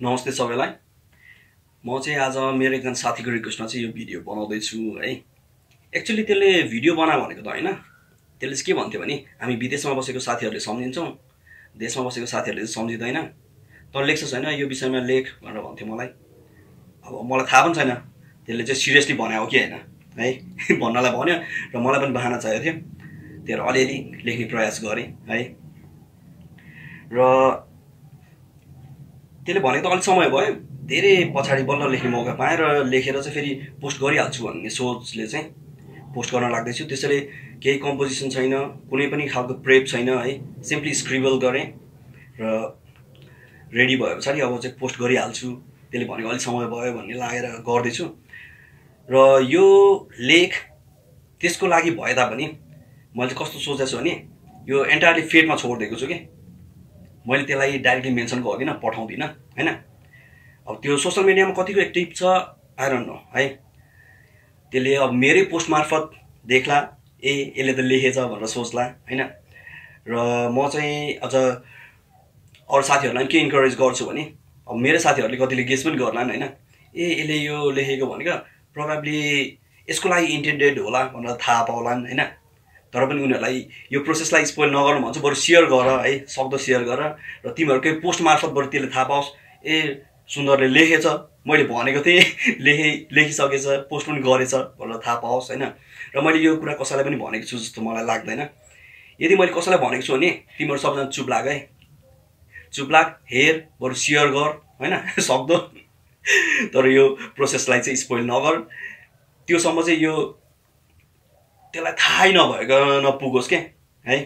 नमस्ते सबैलाई। म चाहिँ आज मेरो एकजना साथीको रिक्वेस्टमा चाहिँ यो भिडियो बनाउँदै छु है। एक्चुअली त्यसले भिडियो बना भनेको त हैन, त्यसले चाहिँ के भन्थ्यो भने हामी विदेशमा बसेको साथीहरुले सम्झिन्छौं, देशमा बसेको साथीहरुले चाहिँ सम्झिदैन। तँ लेख्छस् हैन यो विषयमा लेख भनेर भन्थ्यो मलाई। अब मलाई थाहा पनि छैन त्यसले चाहिँ सिरियसली भने हो कि हैन है भन्नलाई भन्यो र मलाई पनि बहाना चाहिएको थियो। त्यही भएर अलिअलि लेख्ने प्रयास गरे है। र त्यसले भनेको त अलि समय भयो, धेरै पछाडी बल्ल लेख्ने मौका पाएँ र लेखेर चाहिँ फेरि पोस्ट गरिहाल्छु भन्ने सोचले चाहिँ पोस्ट गर्न लाग्दैछु। त्यसैले केही कम्पोजिसन छैन, कुनै पनि खालको प्रेप छैन है, सिम्पली स्क्रिबल गरेँ र रेडी भए पछाडि अब चाहिँ पोस्ट गरिहाल्छु। त्यसले भनेको अलि समय भयो भन्ने लागेर गर्दैछु। र यो लेख त्यसको लागि भए तापनि मैले चाहिँ कस्तो सोचेको छु भने यो एन्टायरली फेटमा छोडिदिएको छु कि मैले त्यसलाई डाइरेक्टली मेन्सन गर्दिनँ, पठाउँदिनँ हैन। अब त्यो सोशल मिडियामा कतिको एक्टिभ छ आई डोन्ट नो है। त्यसले अब मेरै पोस्ट मार्फत देख्ला यसले त लेखेछ भनेर सोच्ला हैन। र म चाहिँ अझ अरू साथीहरूलाई के इन्करेज गर्छु भने अब मेरो साथीहरूले कतिले गेस पनि गर्लान् हैन, यसले यो लेखेको भनेको प्रोबेबली यसको लागि इन्टेन्डेड होला भनेर थाहा पाउलान् हैन। तर पनि उनीहरूलाई यो प्रोसेसलाई स्पोइल नगर्नु भन्छु, बरु सेयर गर है, सक्दो सेयर गर र तिमीहरूकै पोस्ट मार्फत बरु त्यसले थाहा पाओस् सुन्दरले लेखेछ, मैले भनेको थिएँ लेखिसकेछ, पोस्ट पनि गरेछ भनेर थाहा पाओस् हैन। र मैले यो कुरा कसैलाई पनि भनेको छु जस्तो मलाई लाग्दैन। यदि मैले कसैलाई भनेको छु भने तिमीहरू सबजना चुप लाग है, चुप लाग, हेर, बरु सेयर गर हैन सक्दो। तर यो प्रोसेसलाई चाहिँ स्पोइल नगर, त्योसम्म चाहिँ यो त्यसलाई थाहै नभएको नपुगोस् के है,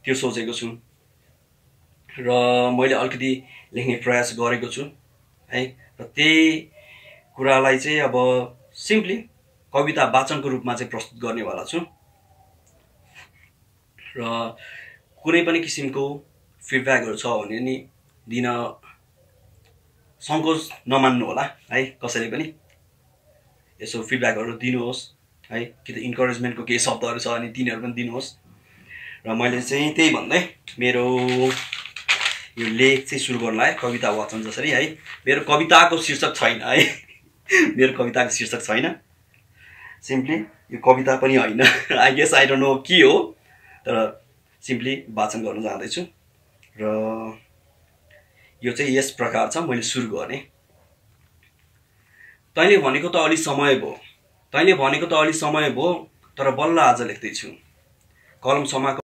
त्यो सोचेको छु। र मैले अलिकति लेख्ने प्रयास गरेको छु है। र त्यही कुरालाई चाहिँ अब सिम्पली कविता वाचनको रूपमा चाहिँ प्रस्तुत गर्नेवाला छु। र कुनै पनि किसिमको फिडब्याकहरू छ भने नि दिन सङ्कोच नमान्नु होला है। कसैले पनि यसो फिडब्याकहरू दिनुहोस् है, कि त इन्करेजमेन्टको केही शब्दहरू छ भने तिनीहरू पनि दिनुहोस्। र मैले चाहिँ त्यही भन्दै मेरो यो लेख चाहिँ सुरु गर्नु लाग्यो, कविता वाचन जसरी है। मेरो कविताको शीर्षक छैन है मेरो कविताको शीर्षक छैन, सिम्पली यो कविता पनि होइन I guess I don't know के हो, तर सिम्पली वाचन गर्न जाँदैछु। र यो चाहिँ यस प्रकार छ, मैले सुरु गरेँ। तैँले भनेको त अलि समय भयो, तैँले भनेको त अलि समय भयो, तर बल्ल आज लेख्दैछु। कलम समाको